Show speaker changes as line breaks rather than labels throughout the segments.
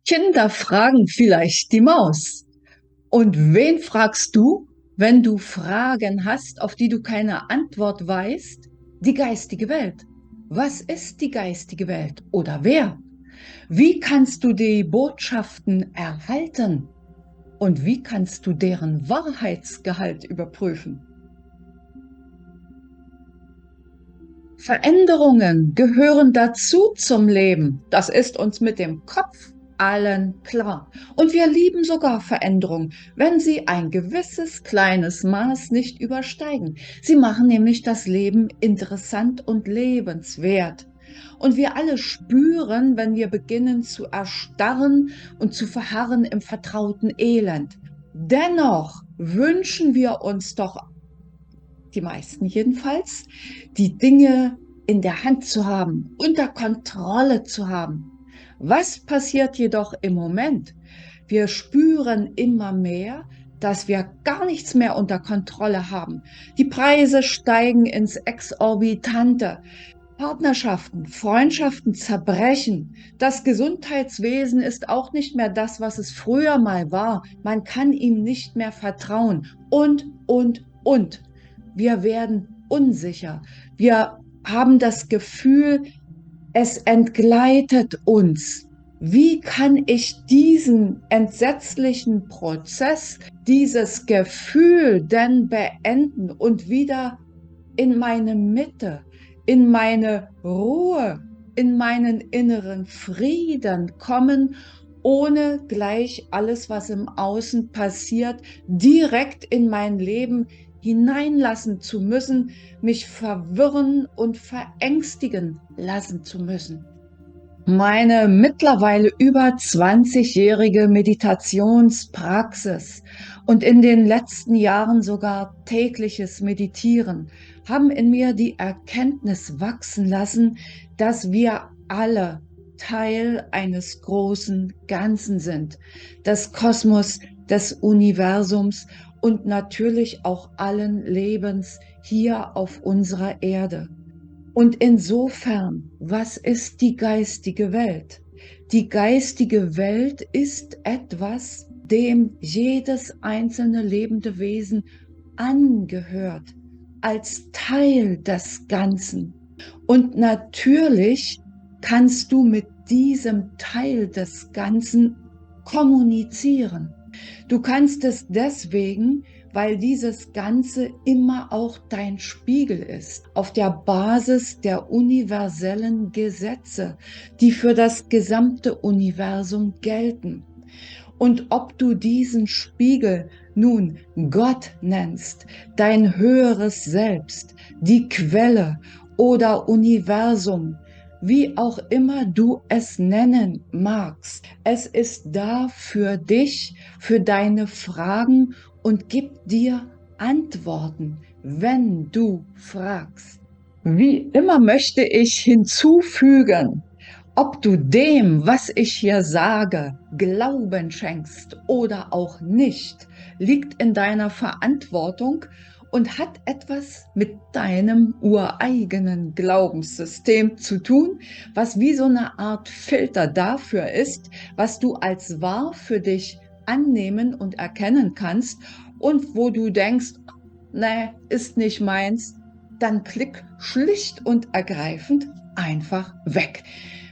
Kinder fragen vielleicht die Maus. Und wen fragst du, wenn du Fragen hast, auf die du keine Antwort weißt? Die geistige Welt. Was ist die geistige Welt oder wer? Wie kannst du die Botschaften erhalten? Und wie kannst du deren Wahrheitsgehalt überprüfen? Veränderungen gehören dazu zum Leben. Das ist uns mit dem Kopf allen klar. Und wir lieben sogar Veränderungen, wenn sie ein gewisses kleines Maß nicht übersteigen. Sie machen nämlich das Leben interessant und lebenswert. Und wir alle spüren, wenn wir beginnen zu erstarren und zu verharren im vertrauten Elend. Dennoch wünschen wir uns doch, die meisten jedenfalls, die Dinge in der Hand zu haben, unter Kontrolle zu haben. Was passiert jedoch im Moment? Wir spüren immer mehr, dass wir gar nichts mehr unter Kontrolle haben. Die Preise steigen ins Exorbitante. Partnerschaften, Freundschaften zerbrechen. Das Gesundheitswesen ist auch nicht mehr das, was es früher mal war. Man kann ihm nicht mehr vertrauen. Und. Wir werden unsicher. Wir haben das Gefühl, es entgleitet uns. Wie kann ich diesen entsetzlichen Prozess, dieses Gefühl denn beenden und wieder in meine Mitte, in meine Ruhe, in meinen inneren Frieden kommen, ohne gleich alles, was im Außen passiert, direkt in mein Leben hineinlassen zu müssen, mich verwirren und verängstigen lassen zu müssen? Meine mittlerweile über 20-jährige Meditationspraxis und in den letzten Jahren sogar tägliches Meditieren haben in mir die Erkenntnis wachsen lassen, dass wir alle Teil eines großen Ganzen sind, des Kosmos, des Universums und natürlich auch allen Lebens hier auf unserer Erde. Und insofern, was ist die geistige Welt? Die geistige Welt ist etwas, dem jedes einzelne lebende Wesen angehört, als Teil des Ganzen. Und natürlich kannst du mit diesem Teil des Ganzen kommunizieren. Du kannst es deswegen, weil dieses Ganze immer auch dein Spiegel ist, auf der Basis der universellen Gesetze, die für das gesamte Universum gelten. Und ob du diesen Spiegel nun Gott nennst, dein höheres Selbst, die Quelle oder Universum, wie auch immer du es nennen magst, es ist da für dich, für deine Fragen und gibt dir Antworten, wenn du fragst. Wie immer möchte ich hinzufügen, ob du dem, was ich hier sage, Glauben schenkst oder auch nicht, liegt in deiner Verantwortung und hat etwas mit deinem ureigenen Glaubenssystem zu tun, was wie so eine Art Filter dafür ist, was du als wahr für dich annehmen und erkennen kannst und wo du denkst, nee, ist nicht meins, dann klick schlicht und ergreifend einfach weg.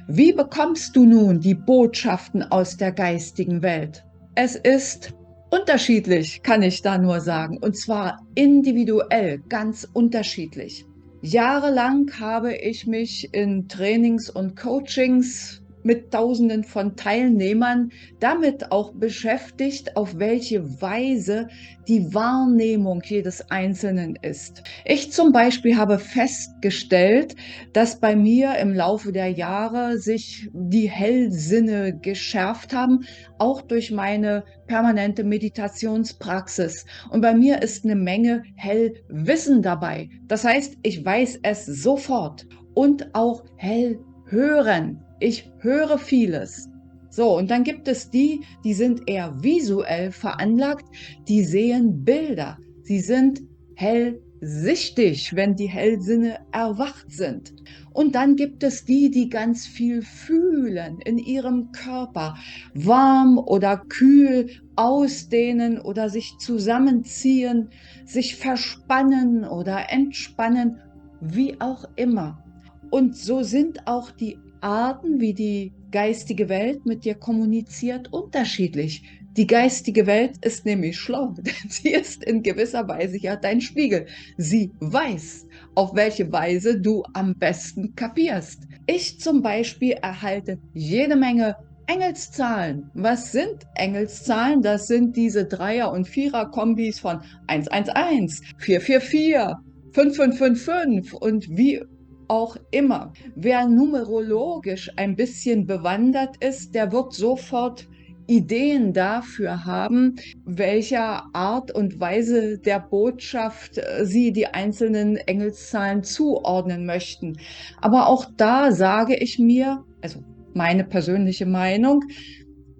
Wie bekommst du nun die Botschaften aus der geistigen Welt? Es ist unterschiedlich, kann ich da nur sagen, und zwar individuell, ganz unterschiedlich. Jahrelang habe ich mich in Trainings und Coachings mit Tausenden von Teilnehmern damit auch beschäftigt, auf welche Weise die Wahrnehmung jedes Einzelnen ist. Ich zum Beispiel habe festgestellt, dass bei mir im Laufe der Jahre sich die Hellsinne geschärft haben, auch durch meine permanente Meditationspraxis. Und bei mir ist eine Menge Hellwissen dabei. Das heißt, ich weiß es sofort und auch Hellhören. Ich höre vieles. So, und dann gibt es die, die sind eher visuell veranlagt, die sehen Bilder. Sie sind hellhörig. sichtig, wenn die Hellsinne erwacht sind. Und dann gibt es die, die ganz viel fühlen in ihrem Körper, warm oder kühl, ausdehnen oder sich zusammenziehen, sich verspannen oder entspannen, wie auch immer. Und so sind auch die Arten, wie die geistige Welt mit dir kommuniziert, unterschiedlich. Die geistige Welt ist nämlich schlau, denn sie ist in gewisser Weise ja dein Spiegel. Sie weiß, auf welche Weise du am besten kapierst. Ich zum Beispiel erhalte jede Menge Engelszahlen. Was sind Engelszahlen? Das sind diese Dreier- und Vierer-Kombis von 111, 444, 5555 und wie auch immer. Wer numerologisch ein bisschen bewandert ist, der wird sofort Ideen dafür haben, welcher Art und Weise der Botschaft sie die einzelnen Engelszahlen zuordnen möchten. Aber auch da sage ich mir, also meine persönliche Meinung,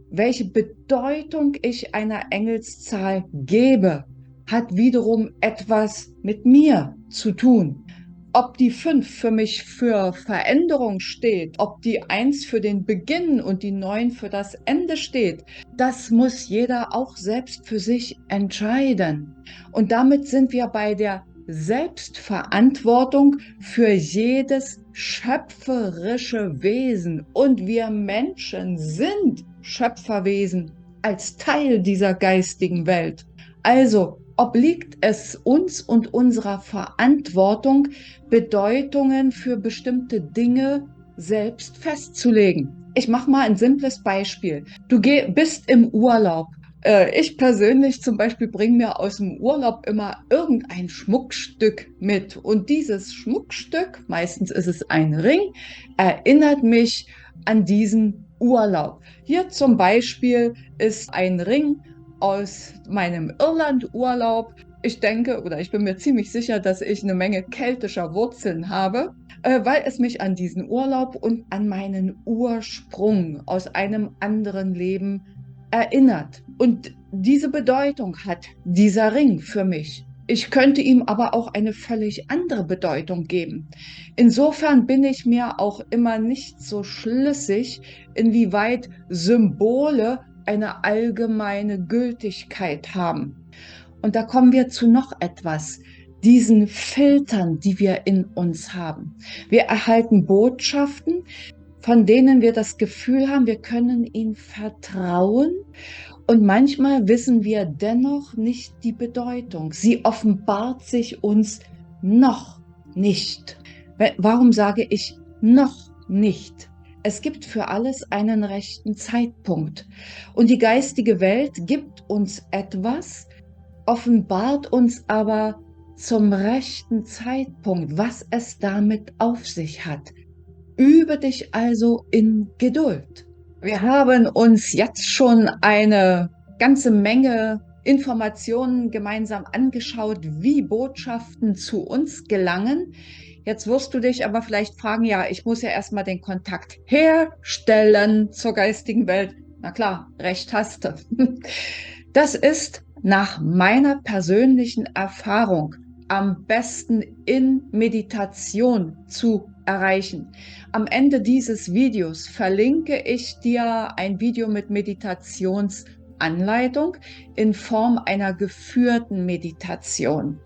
welche Bedeutung ich einer Engelszahl gebe, hat wiederum etwas mit mir zu tun. Ob die 5 für mich für Veränderung steht, ob die 1 für den Beginn und die 9 für das Ende steht, das muss jeder auch selbst für sich entscheiden. Und damit sind wir bei der Selbstverantwortung für jedes schöpferische Wesen. Und wir Menschen sind Schöpferwesen als Teil dieser geistigen Welt. Also obliegt es uns und unserer Verantwortung, Bedeutungen für bestimmte Dinge selbst festzulegen. Ich mache mal ein simples Beispiel. Du bist im Urlaub. Ich persönlich zum Beispiel bringe mir aus dem Urlaub immer irgendein Schmuckstück mit. Und dieses Schmuckstück, meistens ist es ein Ring, erinnert mich an diesen Urlaub. Hier zum Beispiel ist ein Ring aus meinem Irland-Urlaub. Ich denke oder ich bin mir ziemlich sicher, dass ich eine Menge keltischer Wurzeln habe, weil es mich an diesen Urlaub und an meinen Ursprung aus einem anderen Leben erinnert. Und diese Bedeutung hat dieser Ring für mich. Ich könnte ihm aber auch eine völlig andere Bedeutung geben. Insofern bin ich mir auch immer nicht so schlüssig, inwieweit Symbole eine allgemeine Gültigkeit haben. Und da kommen wir zu noch etwas, diesen Filtern, die wir in uns haben. Wir erhalten Botschaften, von denen wir das Gefühl haben, wir können ihnen vertrauen. Und manchmal wissen wir dennoch nicht die Bedeutung. Sie offenbart sich uns noch nicht. Warum sage ich noch nicht? Es gibt für alles einen rechten Zeitpunkt. Und die geistige Welt gibt uns etwas, offenbart uns aber zum rechten Zeitpunkt, was es damit auf sich hat. Übe dich also in Geduld. Wir haben uns jetzt schon eine ganze Menge Informationen gemeinsam angeschaut, wie Botschaften zu uns gelangen. Jetzt wirst du dich aber vielleicht fragen, ja, ich muss ja erstmal den Kontakt herstellen zur geistigen Welt. Na klar, recht hast du. Das ist nach meiner persönlichen Erfahrung am besten in Meditation zu erreichen. Am Ende dieses Videos verlinke ich dir ein Video mit Meditationsanleitung in Form einer geführten Meditation.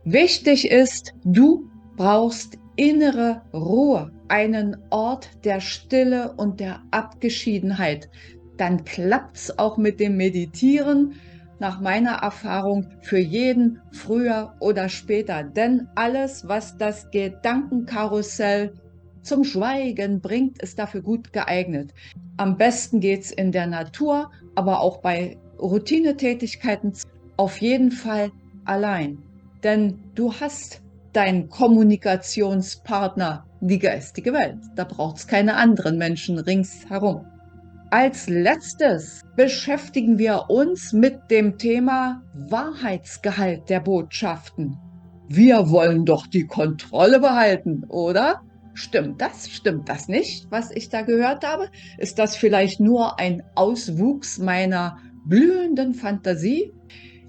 Wichtig ist, du brauchst innere Ruhe, einen Ort der Stille und der Abgeschiedenheit. Dann klappt's auch mit dem Meditieren, nach meiner Erfahrung, für jeden früher oder später. Denn alles, was das Gedankenkarussell zum Schweigen bringt, ist dafür gut geeignet. Am besten geht's in der Natur, aber auch bei Routinetätigkeiten auf jeden Fall allein. Denn du hast deinen Kommunikationspartner, die geistige Welt. Da braucht es keine anderen Menschen ringsherum. Als letztes beschäftigen wir uns mit dem Thema Wahrheitsgehalt der Botschaften. Wir wollen doch die Kontrolle behalten, oder? Stimmt das? Stimmt das nicht, was ich da gehört habe? Ist das vielleicht nur ein Auswuchs meiner blühenden Fantasie?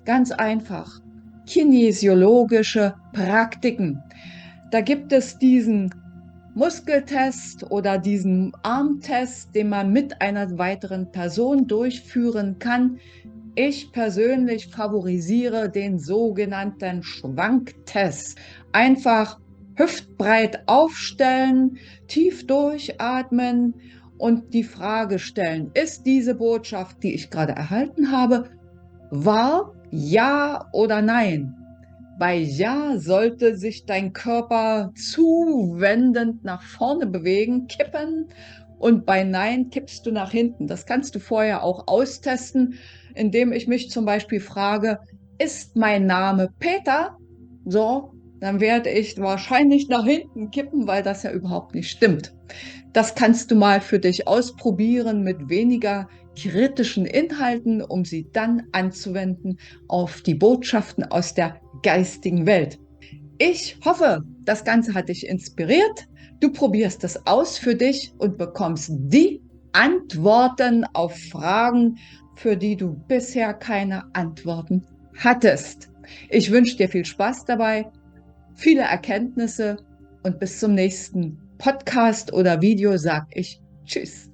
Ganz einfach. kinesiologische Praktiken. Da gibt es diesen Muskeltest oder diesen Armtest, den man mit einer weiteren Person durchführen kann. Ich persönlich favorisiere den sogenannten Schwanktest. Einfach hüftbreit aufstellen, tief durchatmen und die Frage stellen, ist diese Botschaft, die ich gerade erhalten habe, wahr, ja oder nein? Bei Ja sollte sich dein Körper zuwendend nach vorne bewegen, kippen, und bei Nein kippst du nach hinten. Das kannst du vorher auch austesten, indem ich mich zum Beispiel frage, ist mein Name Peter? So, dann werde ich wahrscheinlich nach hinten kippen, weil das ja überhaupt nicht stimmt. Das kannst du mal für dich ausprobieren mit weniger kritischen Inhalten, um sie dann anzuwenden auf die Botschaften aus der geistigen Welt. Ich hoffe, das Ganze hat dich inspiriert. Du probierst es aus für dich und bekommst die Antworten auf Fragen, für die du bisher keine Antworten hattest. Ich wünsche dir viel Spaß dabei, viele Erkenntnisse, und bis zum nächsten Podcast oder Video sage ich Tschüss.